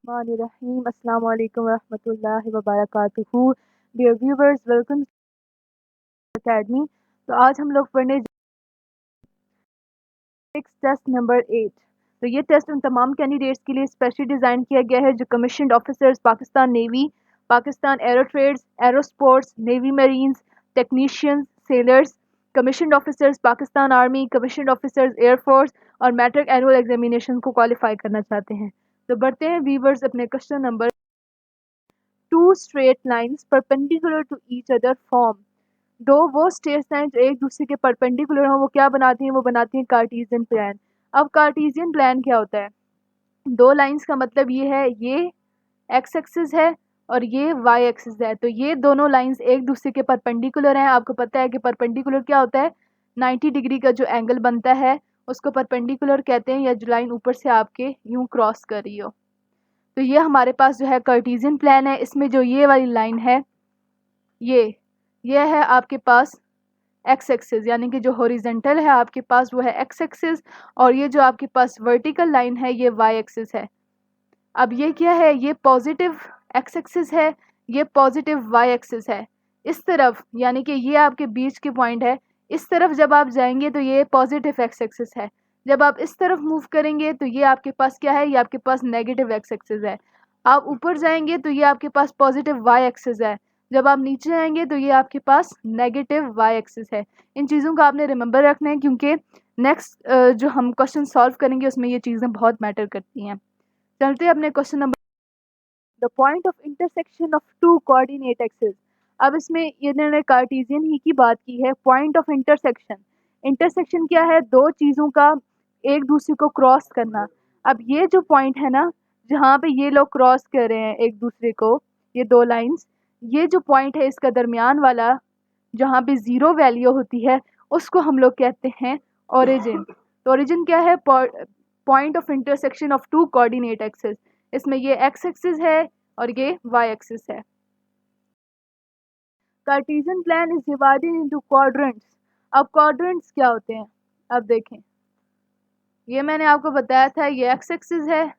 बिस्मिल्लाहिर्रहमानिर्रहीम। अस्सलाम वालेकुम रहमतुल्लाहि व बरकातुहू। Dear viewers, welcome to academy. तो आज हम लोग पढ़ने टेस्ट नंबर 8। तो ये टेस्ट उन तमाम कैंडिडेट्स के लिए स्पेशली डिज़ाइन किया गया है जो commissioned officers Pakistan navy, Pakistan aero trades, aero sports, navy marines, technicians, sailors, commissioned officers Pakistan army, commissioned officers air force और मैट्रिक एनुअल एग्जामिनेशन को क्वालिफाई करना चाहते हैं। तो बढ़ते हैं व्यूवर्स अपने question number. Two straight lines perpendicular to each other form. दो वो स्ट्रेट लाइन जो एक दूसरे के परपेंडिकुलर हो वो क्या बनाती हैं? वो बनाती हैं कार्टेशियन प्लान। अब कार्टेशियन प्लान क्या होता है? दो लाइंस का मतलब ये है, ये एक्स एक्सिस है और ये वाई एक्सिस है। तो ये दोनों लाइंस एक दूसरे के परपेंडिकुलर हैं। आपको पता है कि परपेंडिकुलर क्या होता है? 90 डिग्री का जो एंगल बनता है उसको परपेंडिकुलर कहते हैं, या जो लाइन ऊपर से आपके यूं क्रॉस कर रही हो। तो ये हमारे पास जो है कार्टेशियन प्लान है। इसमें जो ये वाली लाइन है ये है आपके पास एक्स एक्सिस, यानी कि जो हॉरिजेंटल है आपके पास वो है एक्स एक्सिस, और ये जो आपके पास वर्टिकल लाइन है ये वाई एक्सिस है। अब ये क्या है? ये पॉजिटिव एक्स एक्सिस है, ये पॉजिटिव वाई एक्सिस है। इस तरफ यानी कि ये आपके बीच के पॉइंट है। इस तरफ जब आप जाएंगे तो ये पॉजिटिव एक्स एक्सिस है। जब आप इस तरफ मूव करेंगे तो ये आपके पास क्या है? ये आपके पास नेगेटिव एक्स एक्सिस है। आप ऊपर जाएंगे तो ये आपके पास पॉजिटिव वाई एक्सिस है। जब आप नीचे आएंगे तो ये आपके पास नेगेटिव वाई एक्सिस है। इन चीज़ों का आपने रिमेंबर रखना है क्योंकि नेक्स्ट जो हम क्वेश्चन सॉल्व करेंगे उसमें ये चीज़ें बहुत मैटर करती हैं। चलते हैं अपने question number. The point of intersection of two coordinate axis. अब इसमें इन्होंने कार्टेशियन ही की बात की है। पॉइंट ऑफ इंटरसेक्शन, इंटरसेक्शन क्या है? दो चीज़ों का एक दूसरे को क्रॉस करना। अब ये जो पॉइंट है ना जहाँ पे ये लोग क्रॉस कर रहे हैं एक दूसरे को, ये दो लाइंस, ये जो पॉइंट है इसका दरमियान वाला जहाँ पे ज़ीरो वैल्यू होती है उसको हम लोग कहते हैं ओरिजिन। तो ओरिजिन क्या है? Point of intersection of two coordinate axis. इसमें ये एक्स एक्सिस है और ये वाई एक्सिस है। Cartesian plane is divided into quadrants. अब क्वाड्रेंट्स क्या होते हैं? अब देखें, ये मैंने आपको बताया था, ये एक्स एक्सिस है,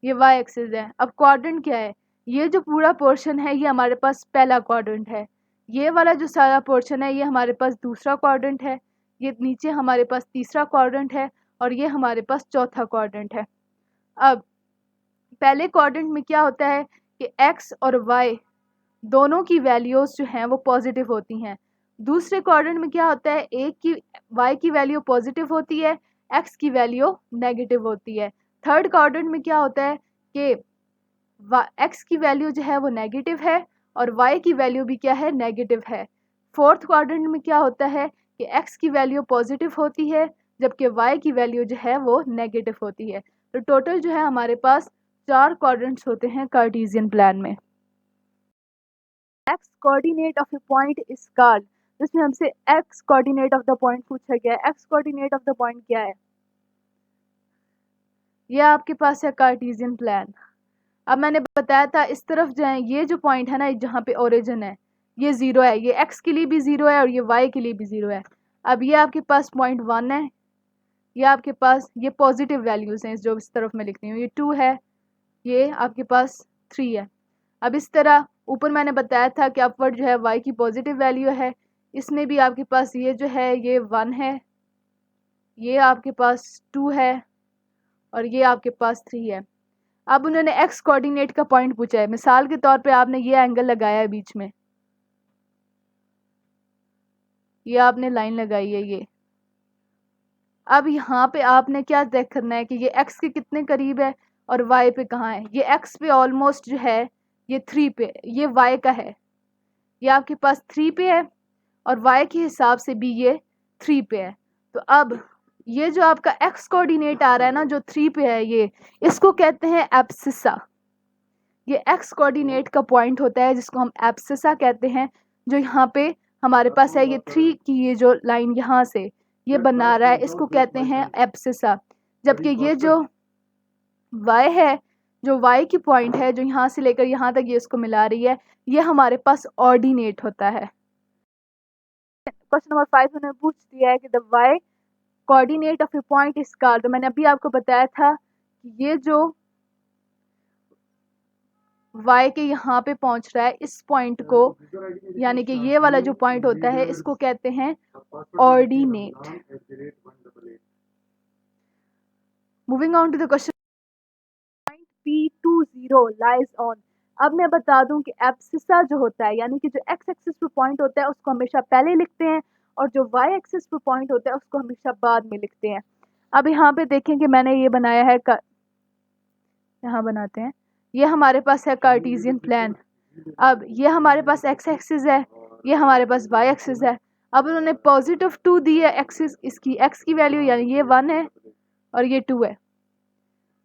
ये वाई एक्सिस है। अब क्वाड्रेंट क्या है? ये जो पूरा पोर्शन है ये हमारे पास पहला क्वाड्रेंट है। ये वाला जो सारा पोर्शन है ये हमारे पास दूसरा क्वाड्रेंट है। ये नीचे हमारे पास तीसरा क्वाड्रेंट है और ये हमारे पास चौथा क्वाड्रेंट है। अब पहले क्वाड्रेंट में क्या होता है कि एक्स और वाई दोनों की वैल्यूज़ जो हैं वो पॉजिटिव होती हैं। दूसरे क्वाड्रेंट में क्या होता है? एक की वाई की वैल्यू पॉजिटिव होती है, एक्स की वैल्यू नेगेटिव होती है। थर्ड क्वाड्रेंट में क्या होता है कि एक्स की वैल्यू जो है वो नेगेटिव है और वाई की वैल्यू भी क्या है? नेगेटिव है। फोर्थ क्वाड्रेंट में क्या होता है कि एक्स की वैल्यू पॉजिटिव होती है जबकि वाई की वैल्यू जो है वो नेगेटिव होती है। तो टोटल जो है हमारे पास 4 क्वाड्रेंट्स होते हैं कार्टेशियन प्लान में। X coordinate of a point is called. इसमें हमसे x coordinate of the point पूछा गया है। X coordinate of the point क्या है? ये आपके पास है कार्टेशियन प्लान। अब मैंने बताया था इस तरफ जाएं, ये जो पॉइंट है ना जहाँ पे ओरिजिन है ये ज़ीरो है, ये एक्स के लिए भी ज़ीरो है और ये वाई के लिए भी ज़ीरो है। अब ये आपके पास पॉइंट 1 है, ये आपके पास ये पॉजिटिव वैल्यूज़ हैं जो इस तरफ मैं लिख रही हूँ, ये 2 है, ये आपके पास 3 है। अब इस तरह ऊपर मैंने बताया था कि अपवर्ड जो है वाई की पॉजिटिव वैल्यू है, इसमें भी आपके पास ये जो है ये 1 है, ये आपके पास 2 है और ये आपके पास 3 है। अब उन्होंने एक्स कोऑर्डिनेट का पॉइंट पूछा है। मिसाल के तौर पे आपने ये एंगल लगाया है बीच में, ये आपने लाइन लगाई है ये। अब यहाँ पे आपने क्या चेक करना है कि ये एक्स के कितने करीब है और वाई पे कहाँ है। ये एक्स पे ऑलमोस्ट जो है ये 3 पे, ये वाई का है, ये आपके पास 3 पे है और वाई के हिसाब से भी ये 3 पे है। तो अब ये जो आपका एक्स कोऑर्डिनेट आ रहा है ना जो 3 पे है, ये इसको कहते हैं एब्सिसा। ये एक्स कोऑर्डिनेट का पॉइंट होता है जिसको हम एब्सिसा कहते हैं। जो यहाँ पे हमारे पास है ये 3 की ये जो लाइन यहाँ से ये बना रहा है इसको कहते हैं एब्सिसा। जबकि ये जो वाई है, जो वाई की पॉइंट है जो यहाँ से लेकर यहाँ तक ये इसको मिला रही है, ये हमारे पास ऑर्डिनेट होता है। क्वेश्चन नंबर 5 उन्होंने पूछ दिया है कि the y coordinate of a point is called. तो मैंने अभी आपको बताया था कि ये जो y के यहाँ पे पहुंच रहा है, इस पॉइंट को, यानी कि ये वाला जो पॉइंट होता है इसको कहते हैं ordinate. Moving on to the question, P20 lies on. अब मैं बता दूं कि एब्सिसा जो होता है, यानी कि जो एक्स एक्सिस पे पॉइंट होता है उसको हमेशा पहले लिखते हैं, और जो वाई एक्सिस पे पॉइंट होता है उसको हमेशा बाद में लिखते हैं। अब यहाँ पे देखें कि मैंने ये बनाया है, यहाँ बनाते हैं, ये हमारे पास है कार्टेशियन प्लान। अब ये हमारे पास एक्स एक्सिस है, ये हमारे पास वाई एक्सिस है। अब उन्होंने +2 दी है एक्सिस, इसकी एक्स की वैल्यू, यानी ये 1 है और ये 2 है।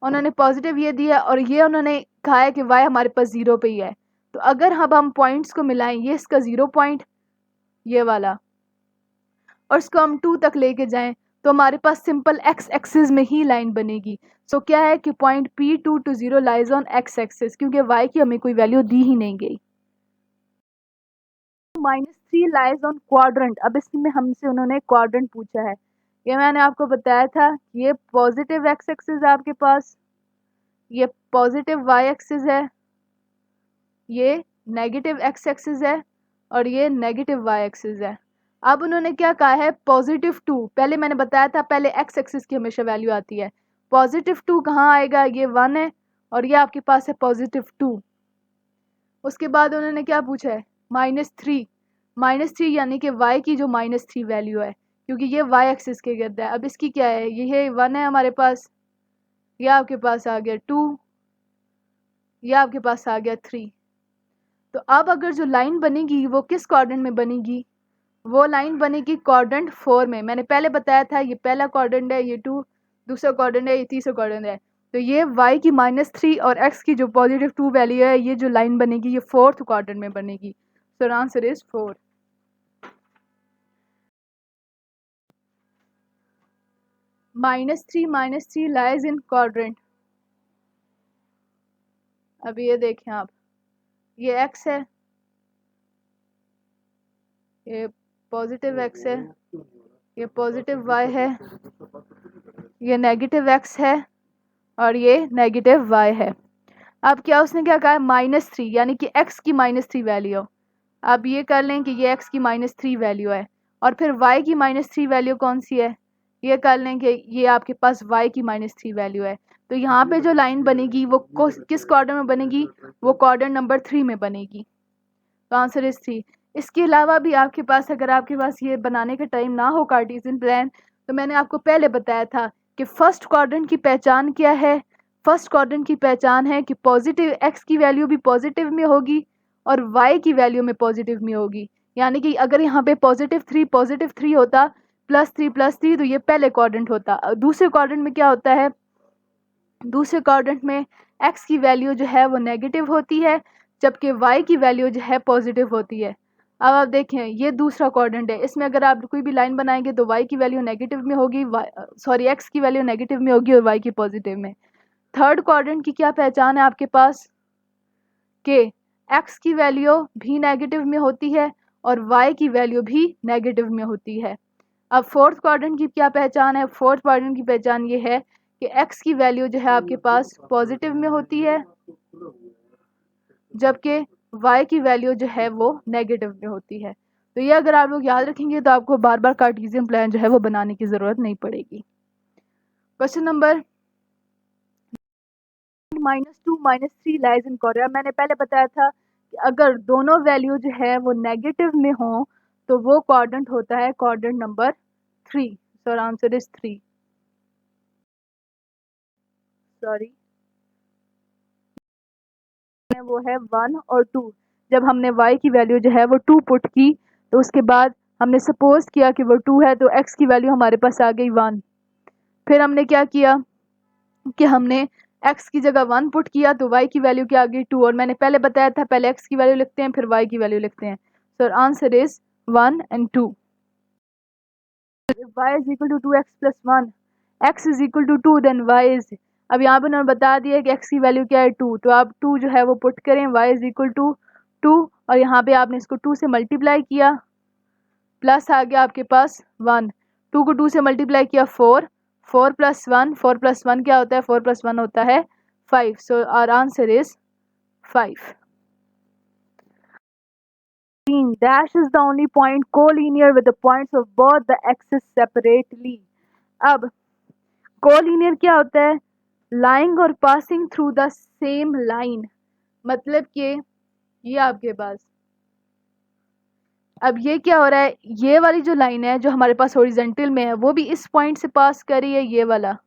उन्होंने पॉजिटिव ये दिया और ये उन्होंने कहा है कि वाई हमारे पास 0 पे ही है। तो अगर हम पॉइंट्स को मिलाएं, ये इसका 0 पॉइंट, ये वाला, और इसको हम 2 तक लेके जाएं, तो हमारे पास सिंपल एक्स एक्सिस में ही लाइन बनेगी। सो क्या है कि point P2 to 0 lies on x axis, क्योंकि वाई की हमें कोई वैल्यू दी ही नहीं गई। -3 लाइज ऑन क्वाड्रेंट। अब इसमें हमसे उन्होंने क्वाड्रेंट पूछा है। ये मैंने आपको बताया था, ये पॉजिटिव एक्स एक्सिस है आपके पास, ये पॉजिटिव वाई एक्सिस है, ये नेगेटिव एक्स एक्सिस है, और ये नेगेटिव वाई एक्सिस है। अब उन्होंने क्या कहा है, +2। पहले मैंने बताया था पहले एक्स एक्सिस की हमेशा वैल्यू आती है। +2 कहाँ आएगा, ये 1 है और ये आपके पास है +2। उसके बाद उन्होंने क्या पूछा है, -3। -3 यानी कि y की जो -3 वैल्यू है, क्योंकि ये y एक्सिस के गिर्द है। अब इसकी क्या है, ये 1 है हमारे पास, ये आपके पास आ गया 2, ये आपके पास आ गया 3। तो अब अगर जो लाइन बनेगी वो किस क्वाड्रेंट में बनेगी, वो लाइन बनेगी क्वाड्रेंट 4 में। मैंने पहले बताया था ये पहला क्वाड्रेंट है, ये 2 दूसरा क्वाड्रेंट है, ये तीसरा क्वाड्रेंट है। तो ये y की -3 और x की जो +2 वैल्यू है, ये जो लाइन बनेगी ये 4th क्वाड्रेंट में बनेगी। सो answer is 4। -3 lies in quadrant. अब ये देखें आप, ये x है, ये पॉजिटिव x है, ये पॉजिटिव y है, ये नेगेटिव x है और ये नेगेटिव y है। अब क्या उसने क्या कहा है, -3 यानी कि x की -3 वैल्यू। अब ये कर लें कि ये x की -3 वैल्यू है, और फिर y की -3 वैल्यू कौन सी है, ये कर लें कि ये आपके पास y की -3 वैल्यू है। तो यहाँ पे जो लाइन बनेगी वो किस क्वाड्रेंट में बनेगी, वो क्वाड्रेंट नंबर 3 में बनेगी। तो आंसर इज 3। इसके अलावा भी आपके पास, अगर आपके पास ये बनाने का टाइम ना हो कार्टेशियन प्लान, तो मैंने आपको पहले बताया था कि फर्स्ट क्वाड्रेंट की पहचान क्या है। फर्स्ट क्वाड्रेंट की पहचान है कि पॉजिटिव एक्स की वैल्यू भी पॉजिटिव में होगी और वाई की वैल्यू में पॉजिटिव में होगी। यानी कि अगर यहाँ पे +3 होता, +3 तो ये पहले क्वाड्रेंट होता। दूसरे क्वाड्रेंट में क्या होता है, दूसरे क्वाड्रेंट में एक्स की वैल्यू जो है वो नेगेटिव होती है, जबकि वाई की वैल्यू जो है पॉजिटिव होती है। अब आप देखें, ये दूसरा क्वाड्रेंट है, इसमें अगर आप कोई भी लाइन बनाएंगे तो वाई की वैल्यू नेगेटिव में होगी, एक्स की वैल्यू नेगेटिव में होगी और वाई की पॉजिटिव में। थर्ड क्वाड्रेंट की क्या पहचान है आपके पास, कि एक्स की वैल्यू भी नेगेटिव में होती है और वाई की वैल्यू भी नेगेटिव में होती है। अब फोर्थ क्वाड्रेंट की क्या पहचान है, फोर्थ क्वाड्रेंट की पहचान ये है कि x की वैल्यू जो है आपके पास पॉजिटिव में होती है, जबकि y की वैल्यू जो है वो नेगेटिव में होती है। तो ये अगर आप लोग याद रखेंगे तो आपको बार बार कार्टेशियन प्लान जो है वो बनाने की ज़रूरत नहीं पड़ेगी। Question number -2 -3 lies in quadrant. मैंने पहले बताया था कि अगर दोनों वैल्यू जो है वो नेगेटिव में हो तो वो क्वाड्रेंट होता है quadrant number 3। So answer is 3। Sorry, वो है 1 और 2। जब हमने y की वैल्यू जो है वो 2 पुट की, तो उसके बाद हमने सपोज किया कि वो 2 है, तो x की वैल्यू हमारे पास आ गई 1। फिर हमने क्या किया कि हमने x की जगह 1 पुट किया, तो y की वैल्यू क्या आ गई 2। और मैंने पहले बताया था पहले x की वैल्यू लिखते हैं फिर y की वैल्यू लिखते हैं। सो answer is 1 and 2। y is equal to 2x plus 1, x is equal to 2, then y is, अब यहाँ पर उन्होंने बता दिया कि x की वैल्यू क्या है 2, तो आप 2 जो है वो पुट करें, y is equal to 2, और यहाँ पे आपने इसको 2 से मल्टीप्लाई किया, प्लस आ गया आपके पास 1। 2 को 2 से मल्टीप्लाई किया 4, 4 + 1, 4 + 1 क्या होता है, 4 + 1 होता है 5। So our answer is 5. Dash is the only point collinear with the points of both the axes separately. अब कोलिनियर क्या होता है? लाइंग और passing through the same line, मतलब कि ये आपके पास, अब ये क्या हो रहा है, ये वाली जो लाइन है जो हमारे पास हॉरिजॉन्टल में है वो भी इस पॉइंट से पास कर रही है, ये वाला,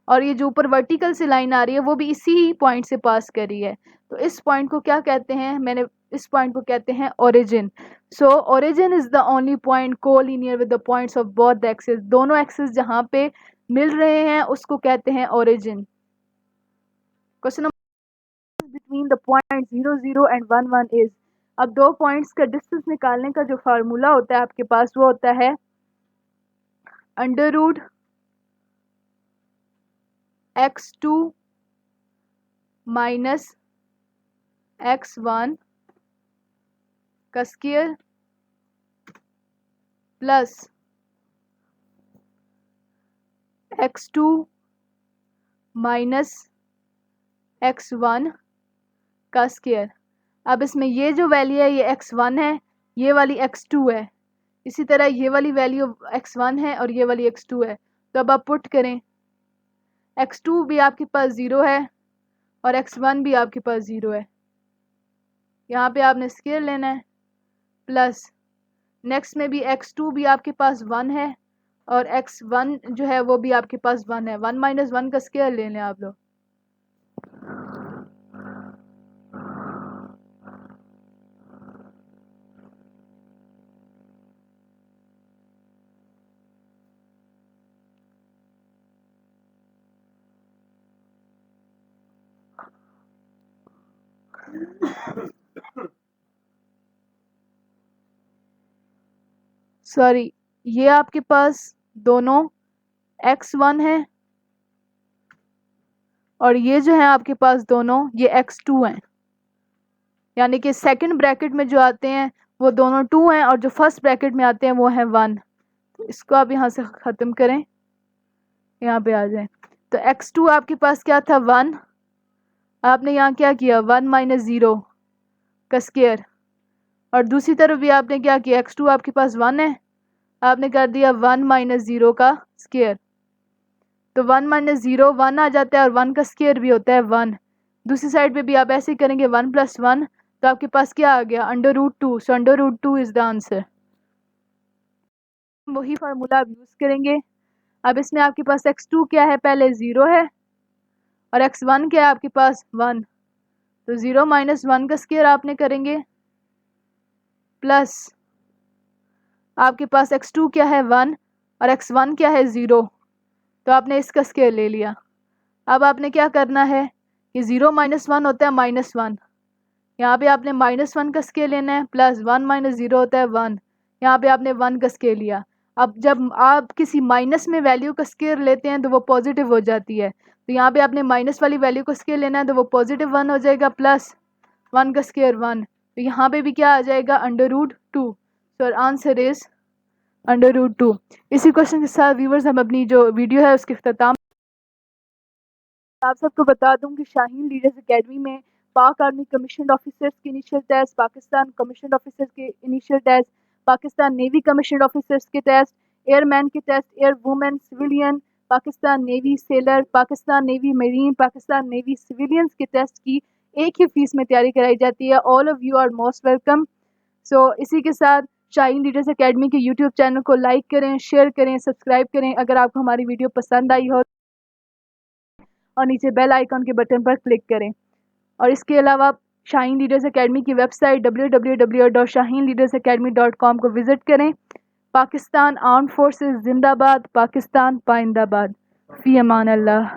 और ये जो ऊपर वर्टिकल से लाइन आ रही है वो भी इसी पॉइंट से पास कर रही है। तो इस पॉइंट को क्या कहते हैं? मैंने इस पॉइंट को कहते हैं origin. So origin is the only point collinear with the points of both the axis. दोनों एक्सिस जहां पे मिल रहे हैं उसको कहते हैं origin. Question number between the point 0 0 and 1 1 is. अब दो पॉइंट्स का डिस्टेंस निकालने का जो फार्मूला होता है आपके पास वो होता है under root x2 minus x1 का square plus x2 minus x1 का स्क्वायर। अब इसमें ये जो वैल्यू है ये x1 है, ये वाली x2 है, इसी तरह ये वाली वैल्यू x1 है और ये वाली x2 है। तो अब आप पुट करें, x2 भी आपके पास 0 है और x1 भी आपके पास 0 है, यहाँ पे आपने स्क्वायर लेना है, प्लस नेक्स्ट में भी x2 भी आपके पास 1 है और x1 जो है वो भी आपके पास 1 है। 1 माइनस 1 का स्क्वायर ले लें आप लोग। सॉरी, ये आपके पास दोनों x1 है और ये जो है आपके पास दोनों ये x2 हैं, यानी कि सेकंड ब्रैकेट में जो आते हैं वो दोनों 2 हैं और जो फर्स्ट ब्रैकेट में आते हैं वो है 1। तो इसको आप यहाँ से ख़त्म करें, यहाँ पे आ जाए। तो x2 आपके पास क्या था? 1। आपने यहाँ क्या किया? 1 माइनस 0 का स्क्वायर, और दूसरी तरफ भी आपने क्या किया? x2 आपके पास 1 है, आपने कर दिया 1 माइनस 0 का स्क्वायर। तो 1 माइनस 0 1 आ जाता है और 1 का स्क्वायर भी होता है 1। दूसरी साइड पे भी आप ऐसे ही करेंगे 1 प्लस 1, तो आपके पास क्या आ गया? Under root 2। So under root 2 is the answer. वही फार्मूला आप यूज़ करेंगे। अब इसमें आपके पास x2 क्या है? पहले 0 है और x1 क्या है आपके पास? 1। तो 0 माइनस 1 का स्क्वायर आपने करेंगे, प्लस आपके पास x2 क्या है? 1 और x1 क्या है? 0। तो आपने इसका स्क्वायर ले लिया। अब आपने क्या करना है कि 0 माइनस 1 होता है -1, यहाँ पे आपने -1 का स्क्वायर लेना है, प्लस 1 माइनस 0 होता है 1, यहाँ पे आपने 1 का स्क्वायर लिया। अब जब आप किसी माइनस में वैल्यू का स्क्वायर लेते हैं तो वो पॉजिटिव हो जाती है, तो यहाँ पे आपने माइनस वाली वैल्यू का स्क्वायर लेना है तो वो पॉजिटिव 1 हो जाएगा, प्लस 1 का स्क्वायर 1। तो यहाँ पे भी क्या आ जाएगा? Under root 2। So answer is under root 2। इसी क्वेश्चन के साथ व्यूवर्स हम अपनी जो वीडियो है उसके इख्तिताम। आप सबको बता दूं कि शाहीन लीडर्स एकेडमी में पाक आर्मी कमीशन ऑफिसर्स के initial test, Pakistan commission officers के initial test, Pakistan navy commission officers के टेस्ट, एयरमैन के test, air women, civilian, Pakistan navy sailor, Pakistan navy marine, Pakistan navy civilians के टेस्ट की एक ही फीस में तैयारी कराई जाती है। All of you are most welcome. So इसी के साथ शाहीन लीडर्स एकेडमी के यूट्यूब चैनल को लाइक करें, शेयर करें, सब्सक्राइब करें अगर आपको हमारी वीडियो पसंद आई हो, और नीचे बेल आइकन के बटन पर क्लिक करें। और इसके अलावा आप शाहीन लीडर्स एकेडमी की वेबसाइट www.shahinleadersacademy.com को विज़िट करें। पाकिस्तान आर्म्ड फोर्सेस जिंदाबाद, पाकिस्तान पाइंदाबाद। फ़ी अमान अल्लाह।